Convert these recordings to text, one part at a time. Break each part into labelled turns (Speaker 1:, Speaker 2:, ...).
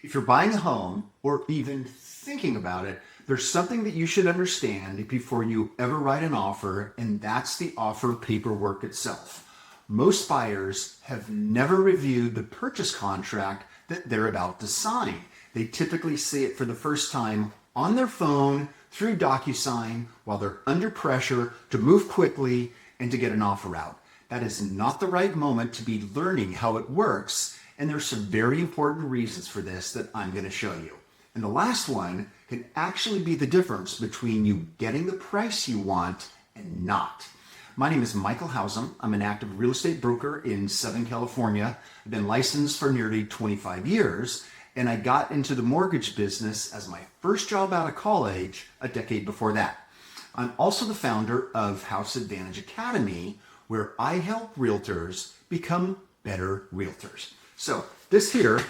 Speaker 1: If you're buying a home or even thinking about it, there's something that you should understand before you ever write an offer, and that's the offer paperwork itself. Most buyers have never reviewed the purchase contract that they're about to sign. They typically see it for the first time on their phone through DocuSign while they're under pressure to move quickly and to get an offer out. That is not the right moment to be learning how it works, and there's some very important reasons for this that I'm going to show you. And the last one can actually be the difference between you getting the price you want and not. My name is Michael Hausam. I'm an active real estate broker in Southern California. I've been licensed for nearly 25 years, and I got into the mortgage business as my first job out of college a decade before that. I'm also the founder of HAUS ADVANTAGE Academy, where I help realtors become better realtors. So this here, I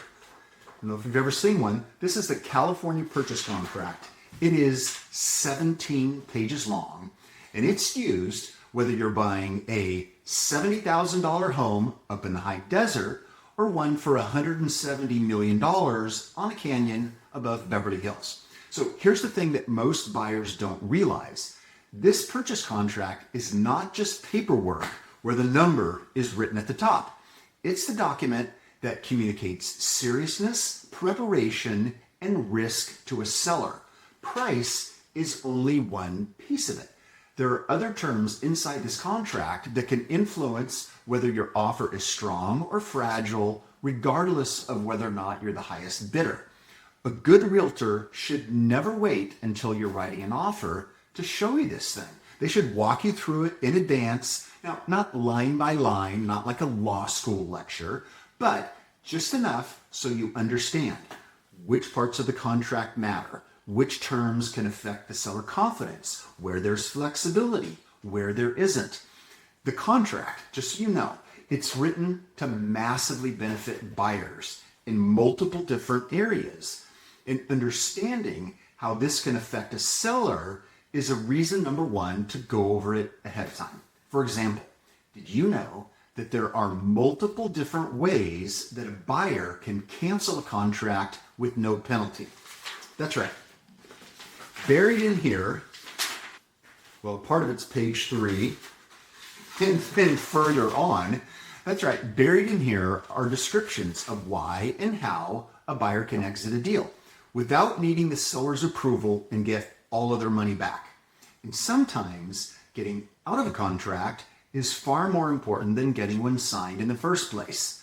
Speaker 1: don't know if you've ever seen one, this is the California purchase contract. It is 17 pages long, and it's used whether you're buying a $70,000 home up in the high desert or one for $170 million on a canyon above Beverly Hills. So here's the thing that most buyers don't realize. This purchase contract is not just paperwork where the number is written at the top. It's the document that communicates seriousness, preparation, and risk to a seller. Price is only one piece of it. There are other terms inside this contract that can influence whether your offer is strong or fragile, regardless of whether or not you're the highest bidder. A good realtor should never wait until you're writing an offer to show you this thing. They should walk you through it in advance. Now, not line by line, not like a law school lecture, but just enough so you understand which parts of the contract matter, which terms can affect the seller confidence, where there's flexibility, where there isn't. The contract, just so you know, it's written to massively benefit buyers in multiple different areas. And understanding how this can affect a seller is a reason, number one, to go over it ahead of time. For example, did you know that there are multiple different ways that a buyer can cancel a contract with no penalty? That's right. Buried in here, well, part of it's page 3, and then further on, that's right, buried in here are descriptions of why and how a buyer can exit a deal without needing the seller's approval and get all of their money back. And sometimes getting out of a contract is far more important than getting one signed in the first place.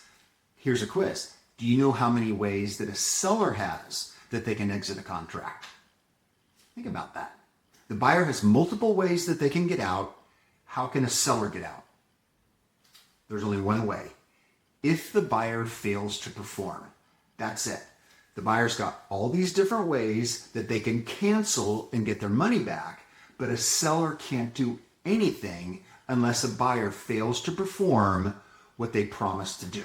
Speaker 1: Here's a quiz. Do you know how many ways that a seller has that they can exit a contract? Think about that. The buyer has multiple ways that they can get out. How can a seller get out? There's only one way. If the buyer fails to perform, that's it. The buyer's got all these different ways that they can cancel and get their money back, but a seller can't do anything unless a buyer fails to perform what they promised to do.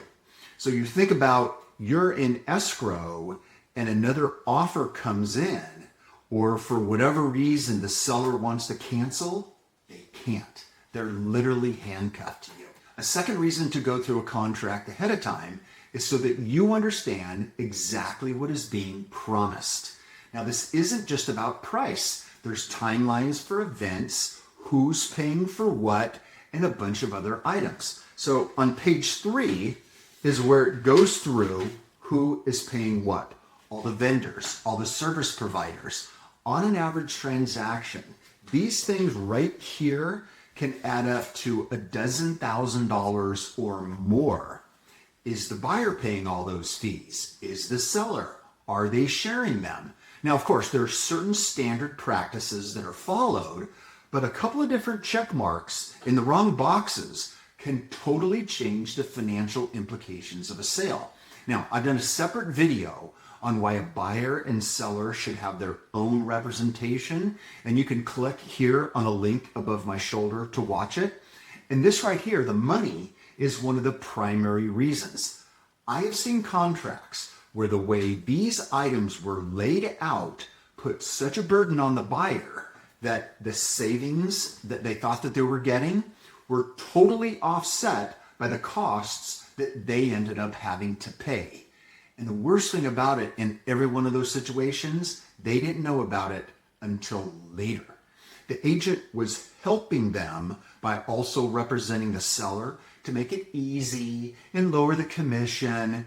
Speaker 1: So you think about you're in escrow and another offer comes in, or for whatever reason the seller wants to cancel, they can't. They're literally handcuffed to you. A second reason to go through a contract ahead of time is so that you understand exactly what is being promised. Now, this isn't just about price. There's timelines for events, who's paying for what, and a bunch of other items. So on page 3 is where it goes through who is paying what. All the vendors, all the service providers. On an average transaction, these things right here can add up to $12,000 or more. Is the buyer paying all those fees? Is the seller? Are they sharing them? Now, of course, there are certain standard practices that are followed, but a couple of different check marks in the wrong boxes can totally change the financial implications of a sale. Now, I've done a separate video on why a buyer and seller should have their own representation, and you can click here on a link above my shoulder to watch it. And this right here, the money, is one of the primary reasons. I have seen contracts where the way these items were laid out put such a burden on the buyer that the savings that they thought that they were getting were totally offset by the costs that they ended up having to pay. And the worst thing about it, in every one of those situations, they didn't know about it until later. The agent was helping them by also representing the seller to make it easy and lower the commission.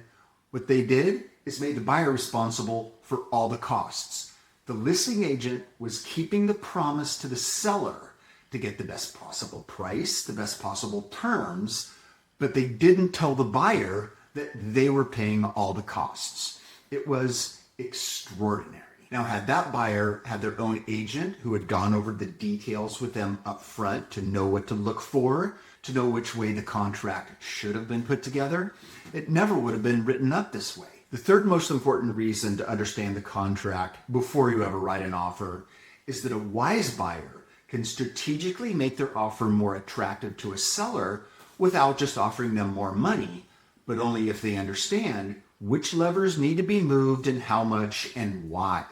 Speaker 1: What they did is made the buyer responsible for all the costs. The listing agent was keeping the promise to the seller to get the best possible price, the best possible terms, but they didn't tell the buyer that they were paying all the costs. It was extraordinary. Now, had that buyer had their own agent who had gone over the details with them up front to know what to look for, to know which way the contract should have been put together, it never would have been written up this way. The third most important reason to understand the contract before you ever write an offer is that a wise buyer can strategically make their offer more attractive to a seller without just offering them more money, but only if they understand which levers need to be moved and how much and why.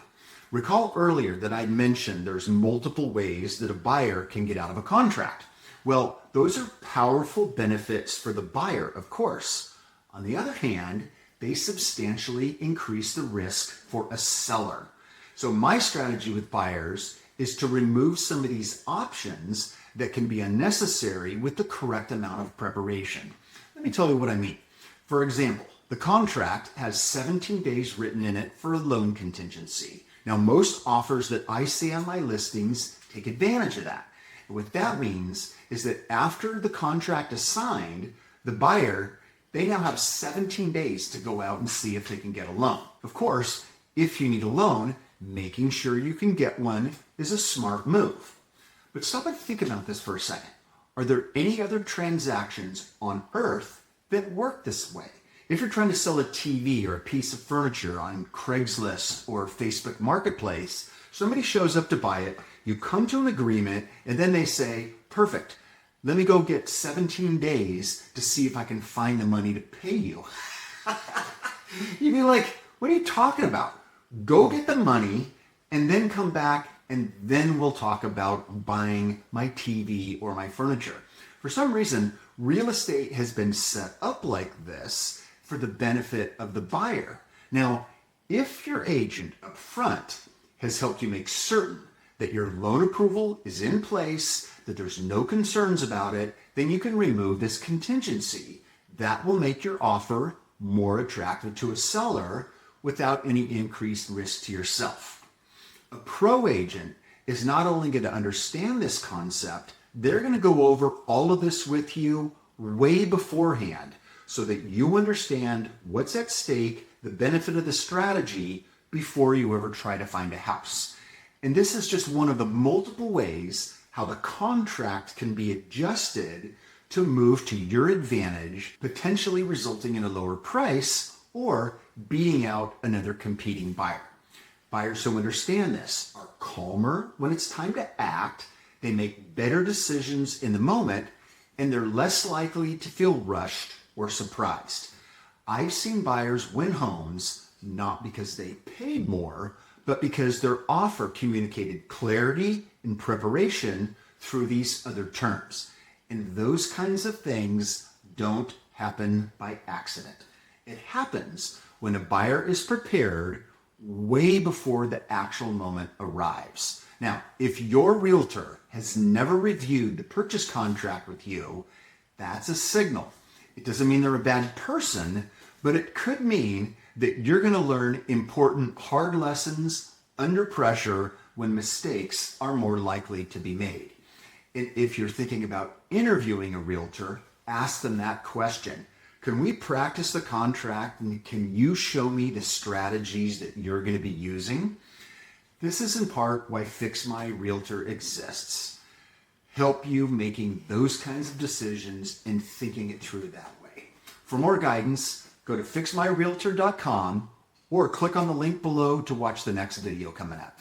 Speaker 1: Recall earlier that I mentioned there's multiple ways that a buyer can get out of a contract. Well, those are powerful benefits for the buyer, of course. On the other hand, they substantially increase the risk for a seller. So my strategy with buyers is to remove some of these options that can be unnecessary with the correct amount of preparation. Let me tell you what I mean. For example, the contract has 17 days written in it for a loan contingency. Now, most offers that I see on my listings take advantage of that. And what that means is that after the contract is signed, the buyer, they now have 17 days to go out and see if they can get a loan. Of course, if you need a loan, making sure you can get one is a smart move. But stop and think about this for a second. Are there any other transactions on earth that work this way? If you're trying to sell a TV or a piece of furniture on Craigslist or Facebook Marketplace, somebody shows up to buy it, you come to an agreement, and then they say, perfect, let me go get 17 days to see if I can find the money to pay you. You'd be like, what are you talking about? Go get the money and then come back and then we'll talk about buying my TV or my furniture. For some reason, real estate has been set up like this for the benefit of the buyer. Now, if your agent up front has helped you make certain that your loan approval is in place, that there's no concerns about it, then you can remove this contingency. That will make your offer more attractive to a seller without any increased risk to yourself. A pro agent is not only going to understand this concept, they're going to go over all of this with you way beforehand so that you understand what's at stake, the benefit of the strategy before you ever try to find a house. And this is just one of the multiple ways how the contract can be adjusted to move to your advantage, potentially resulting in a lower price or beating out another competing buyer. Buyers who understand this are calmer when it's time to act, they make better decisions in the moment, and they're less likely to feel rushed or surprised. I've seen buyers win homes not because they paid more, but because their offer communicated clarity and preparation through these other terms. And those kinds of things don't happen by accident. It happens when a buyer is prepared way before the actual moment arrives. Now, if your realtor has never reviewed the purchase contract with you, that's a signal. It doesn't mean they're a bad person, but it could mean that you're going to learn important hard lessons under pressure when mistakes are more likely to be made. And if you're thinking about interviewing a realtor, ask them that question. Can we practice the contract and can you show me the strategies that you're going to be using? This is in part why Fix My Realtor exists. Help you making those kinds of decisions and thinking it through that way. For more guidance, go to fixmyrealtor.com or click on the link below to watch the next video coming up.